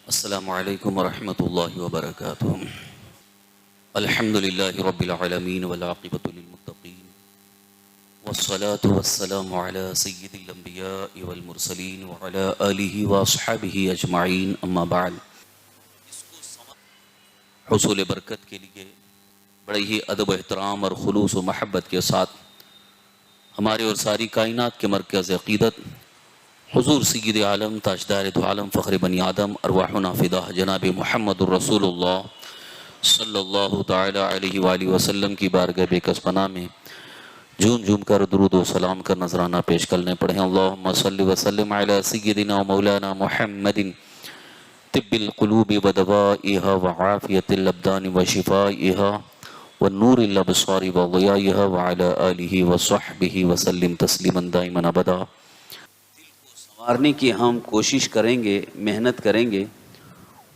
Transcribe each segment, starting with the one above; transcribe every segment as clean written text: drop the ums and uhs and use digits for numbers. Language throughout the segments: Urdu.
السلام علیکم ورحمۃ اللہ وبرکاتہ۔ الحمد للہ رب العالمین والعاقبۃ للمتقین والصلاة والسلام علی سید الانبیاء والمرسلین وعلی آلہ واصحابہ اجمعین، اما بعد۔ حصول برکت کے لیے بڑے ہی ادب و احترام اور خلوص و محبت کے ساتھ ہمارے اور ساری کائنات کے مرکز عقیدت حضور سید عالم تاجدار دو عالم فخر بنی آدم ارواحنا فداء جناب محمد الرسول اللہ صلی اللہ تعالی علیہ وآلہ وسلم کی بارگاہ بے کس پناہ میں جھوم جھوم کر درود و سلام کا نذرانہ پیش کرنے پڑھیں۔ اللہم صلی وسلم علی سیدنا مولانا محمد طب القلوب و دوائها وعافیت الابدان و شفائها والنور الابصار و ضیائها وعلی آلہ وصحبہ وسلم تسلیما دائما ابدا۔ سنوارنے کی ہم کوشش کریں گے، محنت کریں گے،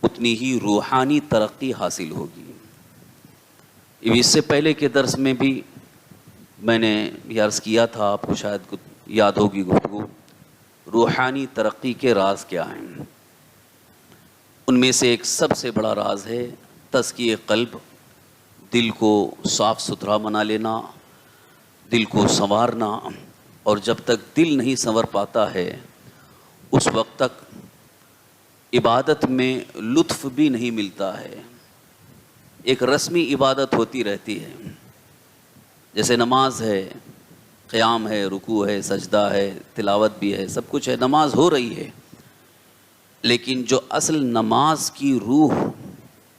اتنی ہی روحانی ترقی حاصل ہوگی۔ اس سے پہلے کے درس میں بھی میں نے یہ عرض کیا تھا، آپ کو شاید یاد ہوگی گفتگو، روحانی ترقی کے راز کیا ہیں۔ ان میں سے ایک سب سے بڑا راز ہے تزکیہ قلب، دل کو صاف ستھرا بنا لینا، دل کو سنوارنا۔ اور جب تک دل نہیں سنور پاتا ہے اس وقت تک عبادت میں لطف بھی نہیں ملتا ہے، ایک رسمی عبادت ہوتی رہتی ہے، جیسے نماز ہے، قیام ہے، رکوع ہے، سجدہ ہے، تلاوت بھی ہے، سب کچھ ہے، نماز ہو رہی ہے، لیکن جو اصل نماز کی روح،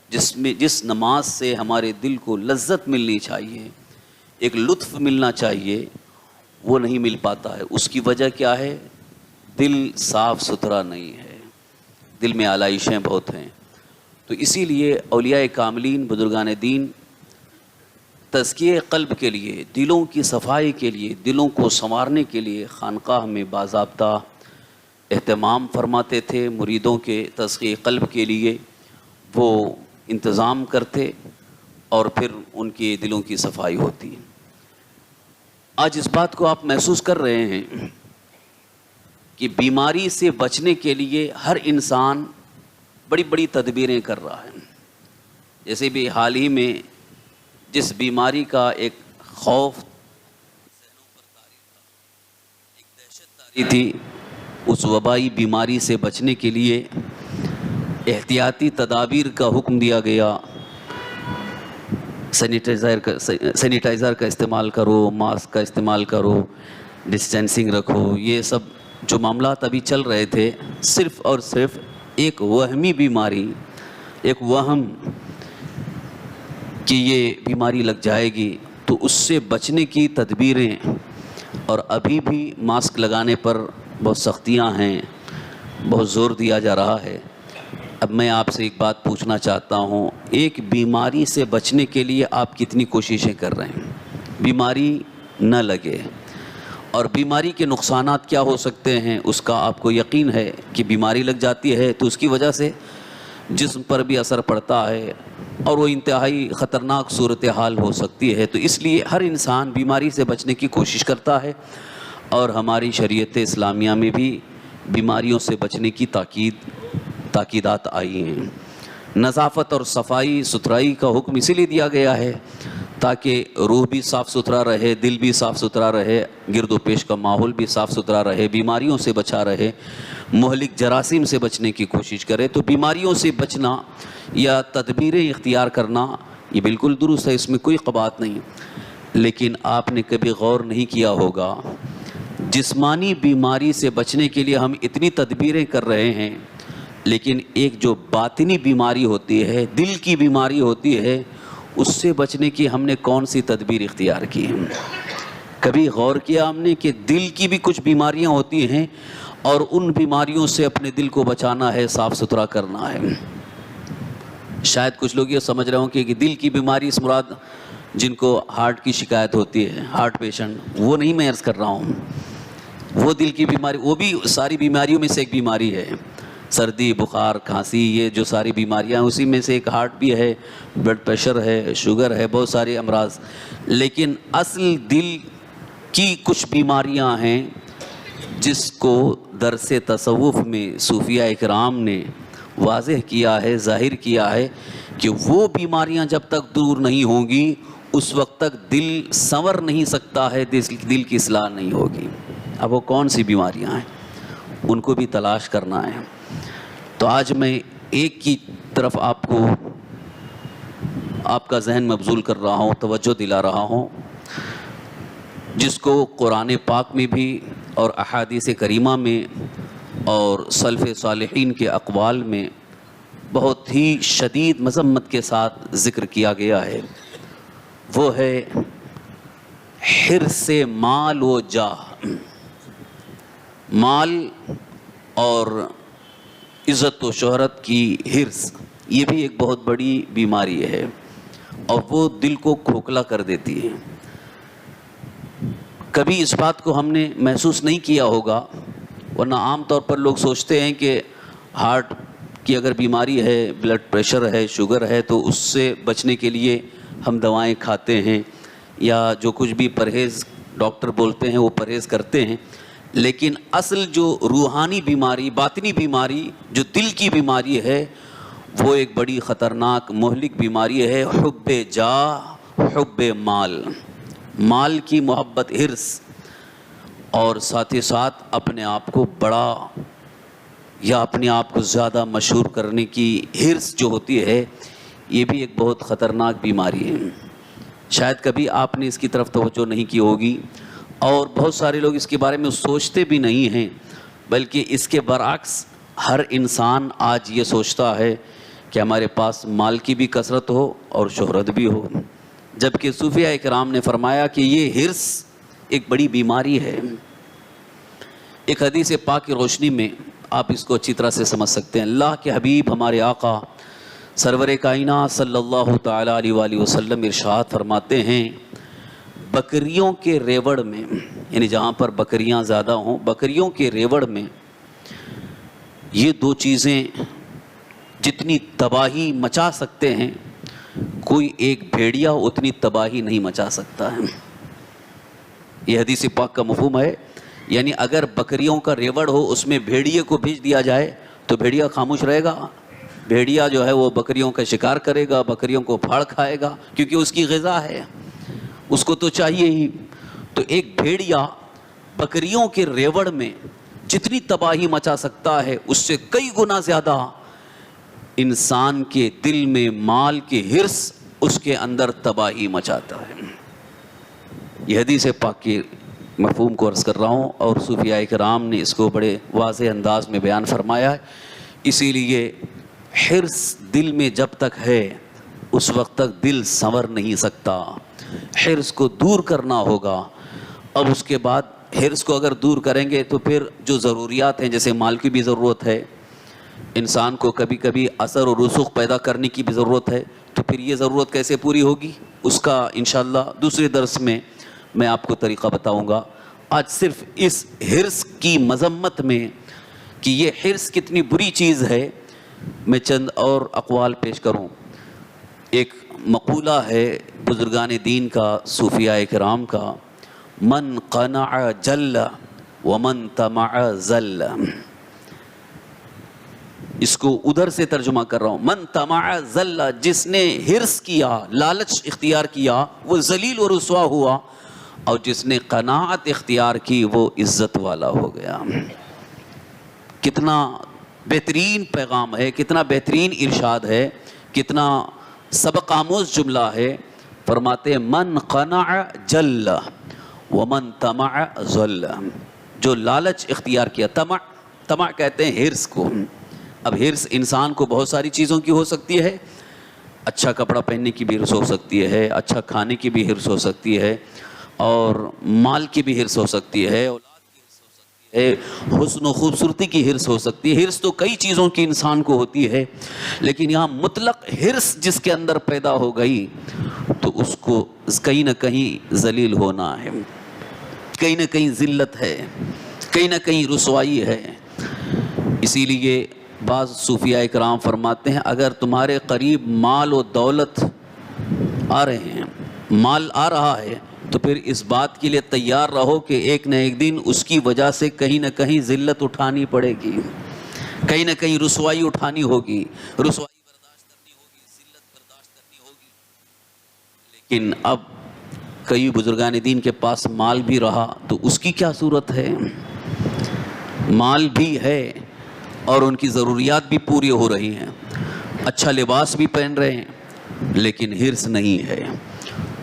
جس نماز سے ہمارے دل کو لذت ملنی چاہیے، ایک لطف ملنا چاہیے، وہ نہیں مل پاتا ہے۔ اس کی وجہ کیا ہے؟ دل صاف ستھرا نہیں ہے، دل میں آلائشیں بہت ہیں۔ تو اسی لیے اولیاء کاملین، بزرگان دین، تزکیہ قلب کے لیے، دلوں کی صفائی کے لیے، دلوں کو سنوارنے کے لیے خانقاہ میں باضابطہ اہتمام فرماتے تھے۔ مریدوں کے تزکیہ قلب کے لیے وہ انتظام کرتے اور پھر ان کے دلوں کی صفائی ہوتی۔ آج اس بات کو آپ محسوس کر رہے ہیں کہ بیماری سے بچنے کے لیے ہر انسان بڑی بڑی تدبیریں کر رہا ہے۔ جیسے بھی حال ہی میں جس بیماری کا ایک خوف ایک دہشت طاری تھی، اس وبائی بیماری سے بچنے کے لیے احتیاطی تدابیر کا حکم دیا گیا۔ سینیٹائزر کا استعمال کرو، ماسک کا استعمال کرو، ڈسٹینسنگ رکھو۔ یہ سب جو معاملات ابھی چل رہے تھے، صرف اور صرف ایک وہمی بیماری، ایک وہم کہ یہ بیماری لگ جائے گی، تو اس سے بچنے کی تدبیریں۔ اور ابھی بھی ماسک لگانے پر بہت سختیاں ہیں، بہت زور دیا جا رہا ہے۔ اب میں آپ سے ایک بات پوچھنا چاہتا ہوں، ایک بیماری سے بچنے کے لیے آپ کتنی کوششیں کر رہے ہیں؟ بیماری نہ لگے، اور بیماری کے نقصانات کیا ہو سکتے ہیں اس کا آپ کو یقین ہے کہ بیماری لگ جاتی ہے تو اس کی وجہ سے جسم پر بھی اثر پڑتا ہے اور وہ انتہائی خطرناک صورتحال ہو سکتی ہے۔ تو اس لیے ہر انسان بیماری سے بچنے کی کوشش کرتا ہے، اور ہماری شریعت اسلامیہ میں بھی بیماریوں سے بچنے کی تاکیدات آئی ہیں۔ نظافت اور صفائی ستھرائی کا حکم اسی لیے دیا گیا ہے تاکہ روح بھی صاف ستھرا رہے، دل بھی صاف ستھرا رہے، گرد و پیش کا ماحول بھی صاف ستھرا رہے، بیماریوں سے بچا رہے، مہلک جراثیم سے بچنے کی کوشش کرے۔ تو بیماریوں سے بچنا یا تدبیریں اختیار کرنا یہ بالکل درست ہے، اس میں کوئی قباحت نہیں۔ لیکن آپ نے کبھی غور نہیں کیا ہوگا، جسمانی بیماری سے بچنے کے لیے ہم اتنی تدبیریں کر رہے ہیں، لیکن ایک جو باطنی بیماری ہوتی ہے، دل کی بیماری ہوتی ہے، اس سے بچنے کی ہم نے کون سی تدبیر اختیار کی ہے؟ کبھی غور کیا ہم نے کہ دل کی بھی کچھ بیماریاں ہوتی ہیں، اور ان بیماریوں سے اپنے دل کو بچانا ہے، صاف ستھرا کرنا ہے۔ شاید کچھ لوگ یہ سمجھ رہے ہوں کہ دل کی بیماری اس مراد جن کو ہارٹ کی شکایت ہوتی ہے، ہارٹ پیشنٹ، وہ نہیں میں عرض کر رہا ہوں۔ وہ دل کی بیماری، وہ بھی ساری بیماریوں میں سے ایک بیماری ہے۔ سردی، بخار، کھانسی، یہ جو ساری بیماریاں، اسی میں سے ایک ہارٹ بھی ہے، بلڈ پریشر ہے، شوگر ہے، بہت سارے امراض۔ لیکن اصل دل کی کچھ بیماریاں ہیں جس کو درس تصوف میں صوفیہ اکرام نے واضح کیا ہے، ظاہر کیا ہے کہ وہ بیماریاں جب تک دور نہیں ہوں گی اس وقت تک دل سنور نہیں سکتا ہے، دل کی اصلاح نہیں ہوگی۔ اب وہ کون سی بیماریاں ہیں ان کو بھی تلاش کرنا ہے۔ تو آج میں ایک کی طرف آپ کا ذہن مبذول کر رہا ہوں، توجہ دلا رہا ہوں، جس کو قرآن پاک میں بھی اور احادیث کریمہ میں اور سلف صالحین کے اقوال میں بہت ہی شدید مذمت کے ساتھ ذکر کیا گیا ہے۔ وہ ہے حرص مال و جاہ۔ مال اور عزت و شہرت کی حرص، یہ بھی ایک بہت بڑی بیماری ہے اور وہ دل کو کھوکھلا کر دیتی ہے۔ کبھی اس بات کو ہم نے محسوس نہیں کیا ہوگا، ورنہ عام طور پر لوگ سوچتے ہیں کہ ہارٹ کی اگر بیماری ہے، بلڈ پریشر ہے، شوگر ہے، تو اس سے بچنے کے لیے ہم دوائیں کھاتے ہیں یا جو کچھ بھی پرہیز ڈاکٹر بولتے ہیں وہ پرہیز کرتے ہیں۔ لیکن اصل جو روحانی بیماری، باطنی بیماری، جو دل کی بیماری ہے، وہ ایک بڑی خطرناک مہلک بیماری ہے، حب جاہ، حب مال، مال کی محبت، حرص، اور ساتھ ہی ساتھ اپنے آپ کو بڑا یا اپنے آپ کو زیادہ مشہور کرنے کی حرص جو ہوتی ہے، یہ بھی ایک بہت خطرناک بیماری ہے۔ شاید کبھی آپ نے اس کی طرف توجہ نہیں کی ہوگی اور بہت سارے لوگ اس کے بارے میں سوچتے بھی نہیں ہیں، بلکہ اس کے برعکس ہر انسان آج یہ سوچتا ہے کہ ہمارے پاس مال کی بھی کثرت ہو اور شہرت بھی ہو، جبکہ صوفیاء کرام نے فرمایا کہ یہ حرص ایک بڑی بیماری ہے۔ ایک حدیث پاک کی روشنی میں آپ اس کو اچھی طرح سے سمجھ سکتے ہیں۔ اللہ کے حبیب ہمارے آقا سرور کائنات صلی اللہ تعالیٰ علیہ وآلہ وسلم ارشاد فرماتے ہیں، بکریوں کے ریوڑ میں، یعنی جہاں پر بکریاں زیادہ ہوں، بکریوں کے ریوڑ میں یہ دو چیزیں جتنی تباہی مچا سکتے ہیں، کوئی ایک بھیڑیا اتنی تباہی نہیں مچا سکتا ہے۔ یہ حدیث پاک کا مفہوم ہے، یعنی اگر بکریوں کا ریوڑ ہو، اس میں بھیڑیے کو بھیج دیا جائے تو بھیڑیا خاموش رہے گا؟ بھیڑیا جو ہے وہ بکریوں کا شکار کرے گا، بکریوں کو پھاڑ کھائے گا، کیونکہ اس کی غذا ہے، اس کو تو چاہیے ہی۔ تو ایک بھیڑیا بکریوں کے ریوڑ میں جتنی تباہی مچا سکتا ہے، اس سے کئی گنا زیادہ انسان کے دل میں مال کی حرص اس کے اندر تباہی مچاتا ہے۔ یہ حدیث پاک کی مفہوم کو عرض کر رہا ہوں، اور صوفیاء کرام نے اس کو بڑے واضح انداز میں بیان فرمایا ہے۔ اسی لیے حرص دل میں جب تک ہے اس وقت تک دل سنور نہیں سکتا، حرص کو دور کرنا ہوگا۔ اب اس کے بعد حرص کو اگر دور کریں گے تو پھر جو ضروریات ہیں، جیسے مال کی بھی ضرورت ہے، انسان کو کبھی کبھی اثر و رسوخ پیدا کرنے کی بھی ضرورت ہے، تو پھر یہ ضرورت کیسے پوری ہوگی؟ اس کا انشاءاللہ دوسرے درس میں میں آپ کو طریقہ بتاؤں گا۔ آج صرف اس حرص کی مذمت میں کہ یہ حرص کتنی بری چیز ہے، میں چند اور اقوال پیش کروں۔ ایک مقولہ ہے بزرگان دین کا، صوفیاء کرام کا، من قنع جل ومن طمع ذل۔ اس کو ادھر سے ترجمہ کر رہا ہوں، من طمع ذل، جس نے حرص کیا، لالچ اختیار کیا، وہ ذلیل و رسوا ہوا، اور جس نے قناعت اختیار کی وہ عزت والا ہو گیا۔ کتنا بہترین پیغام ہے، کتنا بہترین ارشاد ہے، کتنا سبق آموز جملہ ہے۔ فرماتے ہیں من قنع جل ومن طمع ذل، جو لالچ اختیار کیا، طمع کہتے ہیں حرص کو۔ اب حرص انسان کو بہت ساری چیزوں کی ہو سکتی ہے، اچھا کپڑا پہننے کی بھی حرص ہو سکتی ہے، اچھا کھانے کی بھی حرص ہو سکتی ہے، اور مال کی بھی حرص ہو سکتی ہے، اولاد کی حرص ہو سکتی ہے، حسن و خوبصورتی کی حرص ہو سکتی ہے۔ حرص تو کئی چیزوں کی انسان کو ہوتی ہے، لیکن یہاں مطلق حرص جس کے اندر پیدا ہو گئی تو اس کو کہیں نہ کہیں ذلیل ہونا ہے، کہیں نہ کہیں ذلت ہے، کہیں نہ کہیں رسوائی ہے۔ اسی لیے بعض صوفیاء کرام فرماتے ہیں، اگر تمہارے قریب مال و دولت آ رہے ہیں، مال آ رہا ہے، تو پھر اس بات کے لیے تیار رہو کہ ایک نہ ایک دن اس کی وجہ سے کہیں نہ کہیں ذلت اٹھانی پڑے گی، کہیں نہ کہیں رسوائی اٹھانی ہوگی، رسوائی برداشت کرنی ہوگی، ذلت برداشت کرنی ہوگی۔ لیکن اب کئی بزرگان دین کے پاس مال بھی رہا تو اس کی کیا صورت ہے؟ مال بھی ہے اور ان کی ضروریات بھی پوری ہو رہی ہیں، اچھا لباس بھی پہن رہے ہیں، لیکن حرص نہیں ہے۔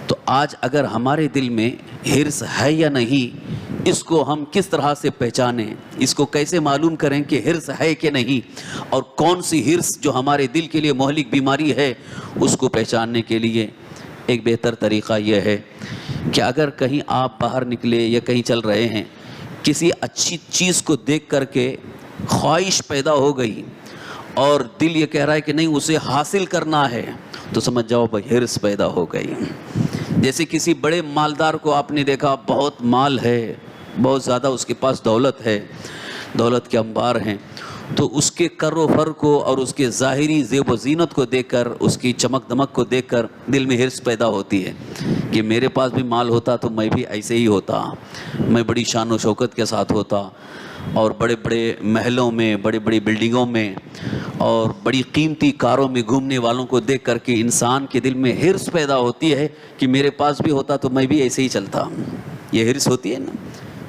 تو آج اگر ہمارے دل میں حرص ہے یا نہیں، اس کو ہم کس طرح سے پہچانیں؟ اس کو کیسے معلوم کریں کہ حرص ہے کہ نہیں؟ اور کون سی حرص جو ہمارے دل کے لیے مہلک بیماری ہے، اس کو پہچاننے کے لیے ایک بہتر طریقہ یہ ہے کہ اگر کہیں آپ باہر نکلے یا کہیں چل رہے ہیں، کسی اچھی چیز کو دیکھ کر کے خواہش پیدا ہو گئی اور دل یہ کہہ رہا ہے کہ نہیں اسے حاصل کرنا ہے، تو سمجھ جاؤ بھائی حرص پیدا ہو گئی۔ جیسے کسی بڑے مالدار کو آپ نے دیکھا، بہت مال ہے، بہت زیادہ اس کے پاس دولت ہے، دولت کے انبار ہیں، تو اس کے کر و فر کو اور اس کے ظاہری زیب و زینت کو دیکھ کر، اس کی چمک دمک کو دیکھ کر دل میں حرص پیدا ہوتی ہے کہ میرے پاس بھی مال ہوتا تو میں بھی ایسے ہی ہوتا، میں بڑی شان و شوکت کے ساتھ ہوتا، اور بڑے بڑے محلوں میں، بڑی بڑی بلڈنگوں میں اور بڑی قیمتی کاروں میں گھومنے والوں کو دیکھ کر کے انسان کے دل میں حرص پیدا ہوتی ہے کہ میرے پاس بھی ہوتا تو میں بھی ایسے ہی چلتا۔ یہ حرص ہوتی ہے نا،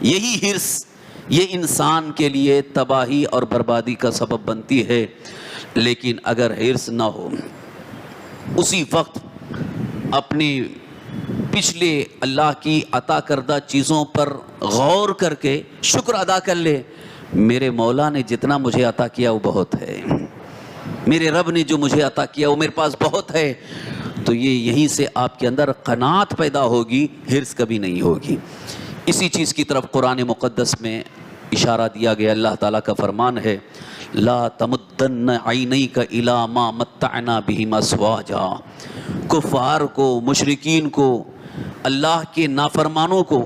یہی حرص یہ انسان کے لیے تباہی اور بربادی کا سبب بنتی ہے۔ لیکن اگر حرص نہ ہو، اسی وقت اپنے پچھلے اللہ کی عطا کردہ چیزوں پر غور کر کے شکر ادا کر لے، میرے مولا نے جتنا مجھے عطا کیا وہ بہت ہے، میرے رب نے جو مجھے عطا کیا وہ میرے پاس بہت ہے، تو یہیں سے آپ کے اندر قناعت پیدا ہوگی، حرص کبھی نہیں ہوگی۔ اسی چیز کی طرف قرآن مقدس میں اشارہ دیا گیا، اللہ تعالیٰ کا فرمان ہے، لا تمدن عینیک الی ما متعنا بہ ازواجا۔ کفار کو، مشرکین کو، اللہ کے نافرمانوں کو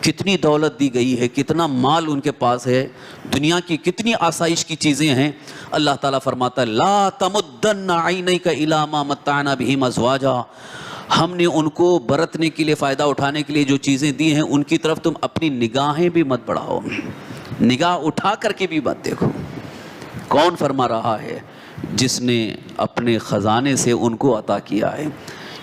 کتنی دولت دی گئی ہے، کتنا مال ان کے پاس ہے، دنیا کی کتنی آسائش کی چیزیں ہیں۔ اللہ تعالیٰ فرماتا ہے لا تمدن عینیک الی ما متعنا بہ ازواجا، ہم نے ان کو برتنے کے لیے، فائدہ اٹھانے کے لیے جو چیزیں دی ہیں ان کی طرف تم اپنی نگاہیں بھی مت بڑھاؤ، نگاہ اٹھا کر کے بھی مت دیکھو۔ کون فرما رہا ہے؟ جس نے اپنے خزانے سے ان کو عطا کیا ہے،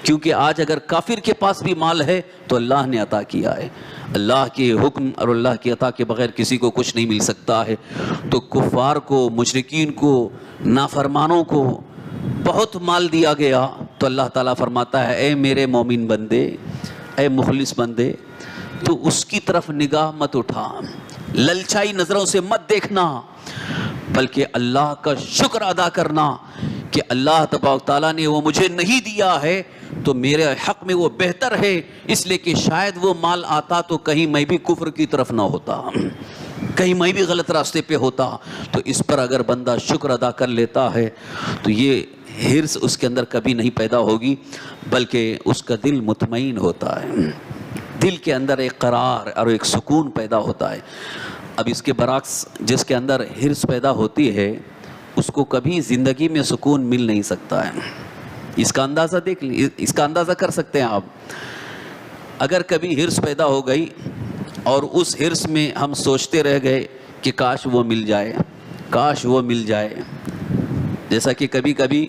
کیونکہ آج اگر کافر کے پاس بھی مال ہے تو اللہ نے عطا کیا ہے، اللہ کے حکم اور اللہ کی عطا کے بغیر کسی کو کچھ نہیں مل سکتا ہے۔ تو کفار کو، مشرکین کو، نافرمانوں کو بہت مال دیا گیا تو اللہ تعالیٰ فرماتا ہے اے میرے مومن بندے، اے مخلص بندے، تو اس کی طرف نگاہ مت اٹھا، للچائی نظروں سے مت دیکھنا، بلکہ اللہ کا شکر ادا کرنا کہ اللہ تبارک تعالیٰ نے وہ مجھے نہیں دیا ہے تو میرے حق میں وہ بہتر ہے، اس لیے کہ شاید وہ مال آتا تو کہیں میں بھی کفر کی طرف نہ ہوتا، کہیں میں بھی غلط راستے پہ ہوتا۔ تو اس پر اگر بندہ شکر ادا کر لیتا ہے تو یہ حرص اس کے اندر کبھی نہیں پیدا ہوگی، بلکہ اس کا دل مطمئن ہوتا ہے، دل کے اندر ایک قرار اور ایک سکون پیدا ہوتا ہے۔ اب اس کے برعکس جس کے اندر حرص پیدا ہوتی ہے اس کو کبھی زندگی میں سکون مل نہیں سکتا ہے۔ اس کا اندازہ دیکھ لیں، اس کا اندازہ کر سکتے ہیں آپ۔ اگر کبھی حرص پیدا ہو گئی اور اس حرص میں ہم سوچتے رہ گئے کہ کاش وہ مل جائے، کاش وہ مل جائے، جیسا کہ کبھی کبھی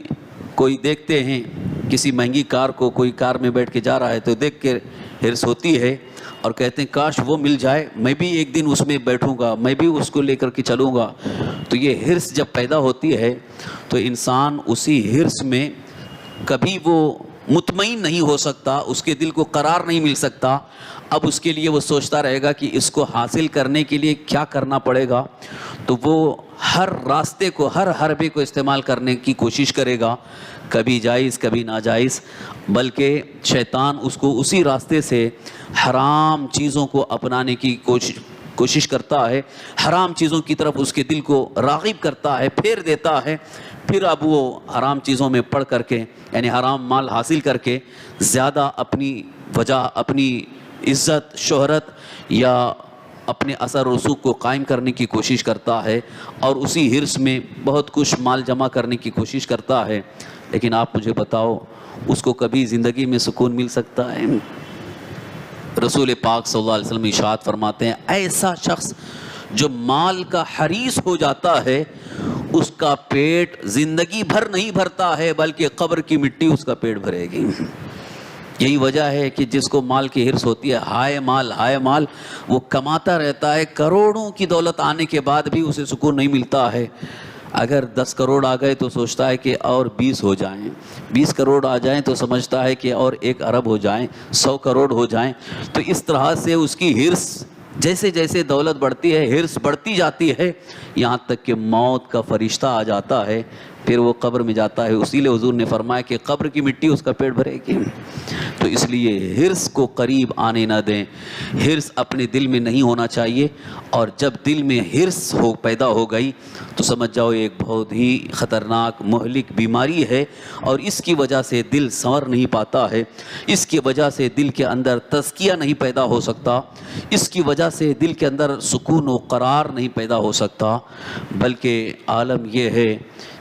کوئی دیکھتے ہیں کسی مہنگی کار کو، کوئی کار میں بیٹھ کے جا رہا ہے تو دیکھ کے حرص ہوتی ہے اور کہتے ہیں کاش وہ مل جائے، میں بھی ایک دن اس میں بیٹھوں گا، میں بھی اس کو لے کر کے چلوں گا۔ تو یہ حرص جب پیدا ہوتی ہے تو انسان اسی حرص میں کبھی وہ مطمئن نہیں ہو سکتا، اس کے دل کو قرار نہیں مل سکتا۔ اب اس کے لیے وہ سوچتا رہے گا کہ اس کو حاصل کرنے کے لیے کیا کرنا پڑے گا، تو وہ ہر راستے کو، ہر حربے کو استعمال کرنے کی کوشش کرے گا، کبھی جائز کبھی ناجائز، بلکہ شیطان اس کو اسی راستے سے حرام چیزوں کو اپنانے کی کوشش کرتا ہے، حرام چیزوں کی طرف اس کے دل کو راغب کرتا ہے، پھیر دیتا ہے۔ پھر اب وہ حرام چیزوں میں پڑ کر کے، یعنی حرام مال حاصل کر کے زیادہ اپنی وجہ، اپنی عزت، شہرت یا اپنے اثر رسوخ کو قائم کرنے کی کوشش کرتا ہے، اور اسی حرص میں بہت کچھ مال جمع کرنے کی کوشش کرتا ہے۔ لیکن آپ مجھے بتاؤ اس کو کبھی زندگی میں سکون مل سکتا ہے؟ رسول پاک صلی اللہ علیہ وسلم ارشاد فرماتے ہیں ایسا شخص جو مال کا حریص ہو جاتا ہے اس کا پیٹ زندگی بھر نہیں بھرتا ہے بلکہ قبر کی مٹی اس کا پیٹ بھرے گی۔ یہی وجہ ہے کہ جس کو مال کی حرص ہوتی ہے، ہائے مال، وہ کماتا رہتا ہے، کروڑوں کی دولت آنے کے بعد بھی اسے سکون نہیں ملتا ہے۔ اگر 10 کروڑ آ گئے تو سوچتا ہے کہ اور 20 ہو جائیں، 20 کروڑ آ جائیں تو سمجھتا ہے کہ اور 1 ارب ہو جائیں، 100 کروڑ ہو جائیں۔ تو اس طرح سے اس کی حرص، جیسے جیسے دولت بڑھتی ہے حرص بڑھتی جاتی ہے، یہاں تک کہ موت کا فرشتہ آ جاتا ہے، پھر وہ قبر میں جاتا ہے۔ اسی لیے حضور نے فرمایا کہ قبر کی مٹی اس کا پیٹ بھرے گی۔ تو اس لیے حرص کو قریب آنے نہ دیں، حرص اپنے دل میں نہیں ہونا چاہیے، اور جب دل میں حرص پیدا ہو گئی تو سمجھ جاؤ ایک بہت ہی خطرناک مہلک بیماری ہے، اور اس کی وجہ سے دل سنور نہیں پاتا ہے، اس کی وجہ سے دل کے اندر تزکیہ نہیں پیدا ہو سکتا، اس کی وجہ سے دل کے اندر سکون و قرار نہیں پیدا ہو سکتا، بلکہ عالم یہ ہے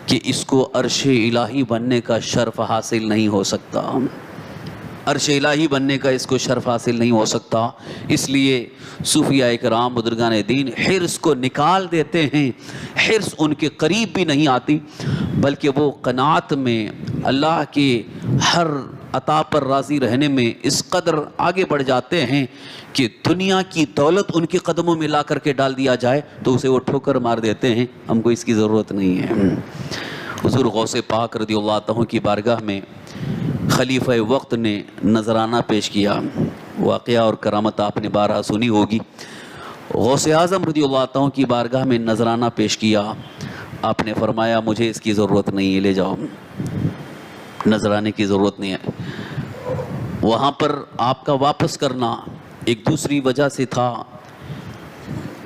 کہ اس کو عرش الہی بننے کا شرف حاصل نہیں ہو سکتا، عرش الہی بننے کا اس کو شرف حاصل نہیں ہو سکتا۔ اس لیے صوفیاء کرام بزرگان دین حرص کو نکال دیتے ہیں، حرص ان کے قریب بھی نہیں آتی، بلکہ وہ قناعت میں اللہ کی ہر عطا پر راضی رہنے میں اس قدر آگے بڑھ جاتے ہیں کہ دنیا کی دولت ان کے قدموں میں لا کر کے ڈال دیا جائے تو اسے وہ ٹھوکر مار دیتے ہیں، ہم کو اس کی ضرورت نہیں ہے۔ حضور غوث پاک رضی اللہ عنہ کی بارگاہ میں خلیفہ وقت نے نذرانہ پیش کیا، واقعہ اور کرامت آپ نے بارہا سنی ہوگی۔ غوث اعظم رضی اللہ عنہ کی بارگاہ میں نذرانہ پیش کیا، آپ نے فرمایا مجھے اس کی ضرورت نہیں ہے، لے جاؤ، نذرانے کی ضرورت نہیں ہے۔ وہاں پر آپ کا واپس کرنا ایک دوسری وجہ سے تھا،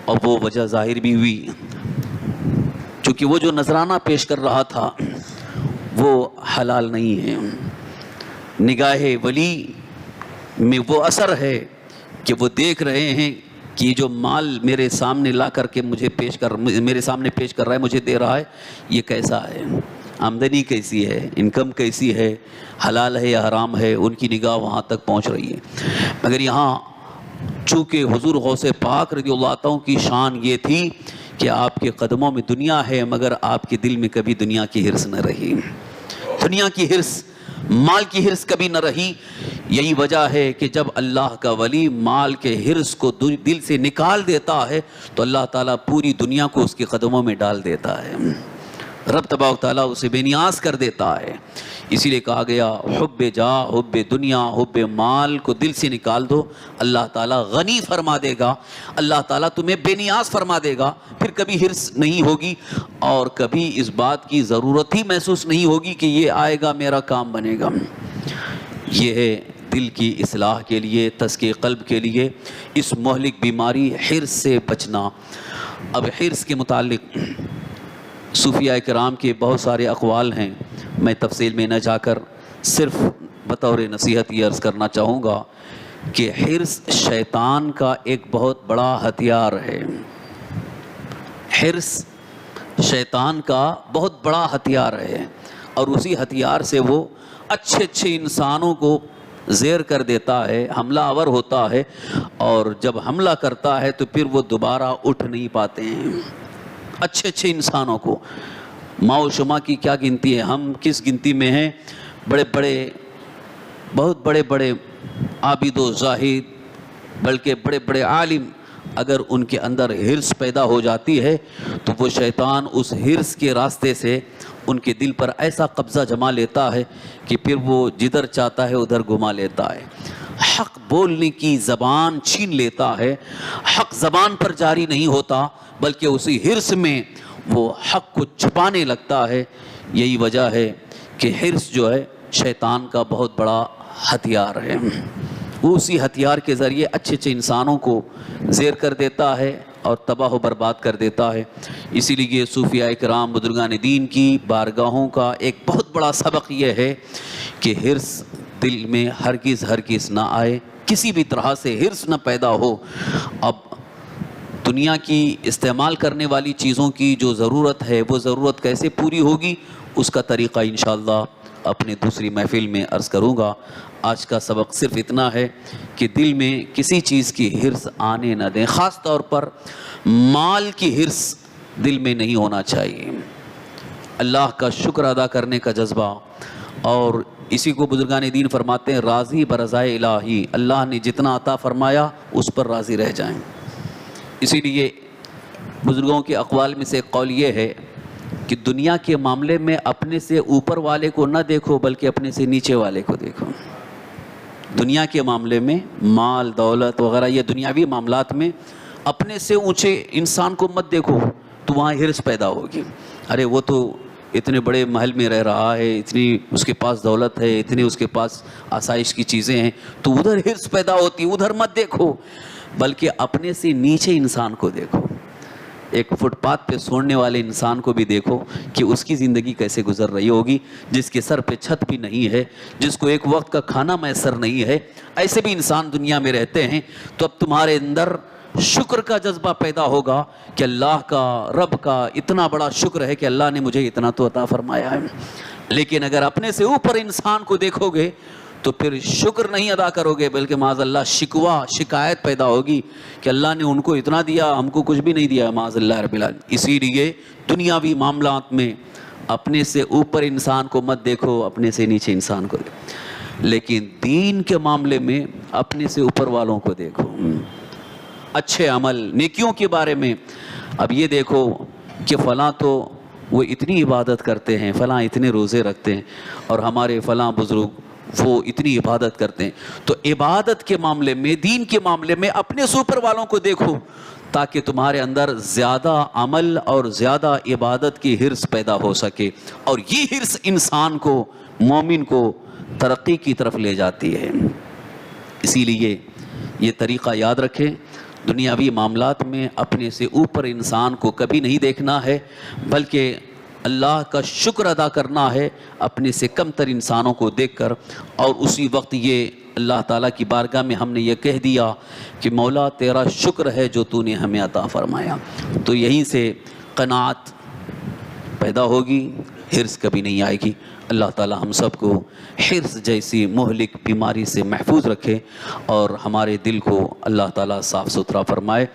اور وہ وجہ ظاہر بھی ہوئی، چونکہ وہ جو نذرانہ پیش کر رہا تھا وہ حلال نہیں ہے۔ نگاہ ولی میں وہ اثر ہے کہ وہ دیکھ رہے ہیں کہ یہ جو مال میرے سامنے لا کر کے میرے سامنے پیش کر رہا ہے، مجھے دے رہا ہے، یہ کیسا ہے، آمدنی کیسی ہے، انکم کیسی ہے، حلال ہے یا حرام ہے، ان کی نگاہ وہاں تک پہنچ رہی ہے۔ مگر یہاں چونکہ حضور غوث پاک رضی اللہ عنہ کی شان یہ تھی کہ آپ کے قدموں میں دنیا ہے، مگر آپ کے دل میں کبھی دنیا کی حرص نہ رہی، دنیا کی حرص، مال کی حرص کبھی نہ رہی۔ یہی وجہ ہے کہ جب اللہ کا ولی مال کے حرص کو دل سے نکال دیتا ہے تو اللہ تعالیٰ پوری دنیا کو اس کے قدموں میں ڈال دیتا ہے، رب تبارک و تعالیٰ اسے بے نیاز کر دیتا ہے۔ اسی لیے کہا گیا حب جاہ، حب دنیا، حب مال کو دل سے نکال دو، اللہ تعالیٰ غنی فرما دے گا، اللہ تعالیٰ تمہیں بے نیاز فرما دے گا، پھر کبھی حرص نہیں ہوگی اور کبھی اس بات کی ضرورت ہی محسوس نہیں ہوگی کہ یہ آئے گا میرا کام بنے گا۔ یہ ہے دل کی اصلاح کے لیے، تزکیہ قلب کے لیے اس مہلک بیماری حرص سے بچنا۔ اب حرص کے متعلق صوفیاء کرام کے بہت سارے اقوال ہیں، میں تفصیل میں نہ جا کر صرف بطور نصیحت یہ عرض کرنا چاہوں گا کہ حرص شیطان کا ایک بہت بڑا ہتھیار ہے، حرص شیطان کا بہت بڑا ہتھیار ہے، اور اسی ہتھیار سے وہ اچھے اچھے انسانوں کو زیر کر دیتا ہے، حملہ آور ہوتا ہے، اور جب حملہ کرتا ہے تو پھر وہ دوبارہ اٹھ نہیں پاتے ہیں۔ اچھے اچھے انسانوں کو، ماء و شمع کی کیا گنتی ہے، ہم کس گنتی میں ہیں، بہت بڑے بڑے عابد و زاہد، بلکہ بڑے بڑے عالم، اگر ان کے اندر حرص پیدا ہو جاتی ہے تو وہ شیطان اس حرص کے راستے سے ان کے دل پر ایسا قبضہ جما لیتا ہے کہ پھر وہ جدھر چاہتا ہے ادھر گھما لیتا ہے، حق بولنے کی زبان چھین لیتا ہے، حق زبان پر جاری نہیں ہوتا بلکہ اسی حرص میں وہ حق کو چھپانے لگتا ہے۔ یہی وجہ ہے کہ حرص جو ہے شیطان کا بہت بڑا ہتھیار ہے، وہ اسی ہتھیار کے ذریعے اچھے اچھے انسانوں کو زیر کر دیتا ہے اور تباہ و برباد کر دیتا ہے۔ اسی لیے صوفیاء کرام بزرگان دین کی بارگاہوں کا ایک بہت بڑا سبق یہ ہے کہ حرص دل میں ہرگز نہ آئے، کسی بھی طرح سے حرص نہ پیدا ہو۔ اب دنیا کی استعمال کرنے والی چیزوں کی جو ضرورت ہے وہ ضرورت کیسے پوری ہوگی، اس کا طریقہ انشاءاللہ اپنی دوسری محفل میں عرض کروں گا۔ آج کا سبق صرف اتنا ہے کہ دل میں کسی چیز کی حرص آنے نہ دیں، خاص طور پر مال کی حرص دل میں نہیں ہونا چاہیے۔ اللہ کا شکر ادا کرنے کا جذبہ، اور اسی کو بزرگان دین فرماتے ہیں راضی برضائے الہی، اللہ نے جتنا عطا فرمایا اس پر راضی رہ جائیں۔ اسی لیے بزرگوں کے اقوال میں سے ایک قول یہ ہے کہ دنیا کے معاملے میں اپنے سے اوپر والے کو نہ دیکھو بلکہ اپنے سے نیچے والے کو دیکھو۔ دنیا کے معاملے میں مال دولت وغیرہ یہ دنیاوی معاملات میں اپنے سے اونچے انسان کو مت دیکھو، تو وہاں حرص پیدا ہوگی۔ ارے وہ تو اتنے بڑے محل میں رہ رہا ہے، اتنی اس کے پاس دولت ہے، اتنی اس کے پاس آسائش کی چیزیں ہیں، تو ادھر حرص پیدا ہوتی، ادھر مت دیکھو بلکہ اپنے سے نیچے انسان کو دیکھو۔ ایک فٹ پاتھ پہ سونے والے انسان کو بھی دیکھو کہ اس کی زندگی کیسے گزر رہی ہوگی، جس کے سر پہ چھت بھی نہیں ہے، جس کو ایک وقت کا کھانا میسر نہیں ہے۔ ایسے بھی انسان دنیا میں رہتے ہیں، تو اب تمہارے اندر شکر کا جذبہ پیدا ہوگا کہ اللہ کا، رب کا اتنا بڑا شکر ہے کہ اللہ نے مجھے اتنا تو عطا فرمایا ہے۔ لیکن اگر اپنے سے اوپر انسان کو دیکھو گے تو پھر شکر نہیں ادا کرو گے بلکہ معاذ اللہ شکوہ، شکایت پیدا ہوگی کہ اللہ نے ان کو اتنا دیا، ہم کو کچھ بھی نہیں دیا، معاذ اللہ رب العالمین۔ اسی لیے دنیاوی معاملات میں اپنے سے اوپر انسان کو مت دیکھو، اپنے سے نیچے انسان کو دیکھو، لیکن دین کے معاملے میں اپنے سے اوپر والوں کو دیکھو۔ اچھے عمل، نیکیوں کے بارے میں اب یہ دیکھو کہ فلاں تو وہ اتنی عبادت کرتے ہیں، فلاں اتنے روزے رکھتے ہیں، اور ہمارے فلاں بزرگ وہ اتنی عبادت کرتے ہیں۔ تو عبادت کے معاملے میں، دین کے معاملے میں اپنے سے اوپر والوں کو دیکھو تاکہ تمہارے اندر زیادہ عمل اور زیادہ عبادت کی حرص پیدا ہو سکے، اور یہ حرص انسان کو، مومن کو ترقی کی طرف لے جاتی ہے۔ اسی لیے یہ طریقہ یاد رکھیں، دنیاوی معاملات میں اپنے سے اوپر انسان کو کبھی نہیں دیکھنا ہے بلکہ اللہ کا شکر ادا کرنا ہے اپنے سے کم تر انسانوں کو دیکھ کر، اور اسی وقت یہ اللہ تعالیٰ کی بارگاہ میں ہم نے یہ کہہ دیا کہ مولا تیرا شکر ہے جو تو نے ہمیں عطا فرمایا، تو یہیں سے قناعت پیدا ہوگی، حرص کبھی نہیں آئے گی۔ اللہ تعالیٰ ہم سب کو حرص جیسی مہلک بیماری سے محفوظ رکھے اور ہمارے دل کو اللہ تعالیٰ صاف ستھرا فرمائے۔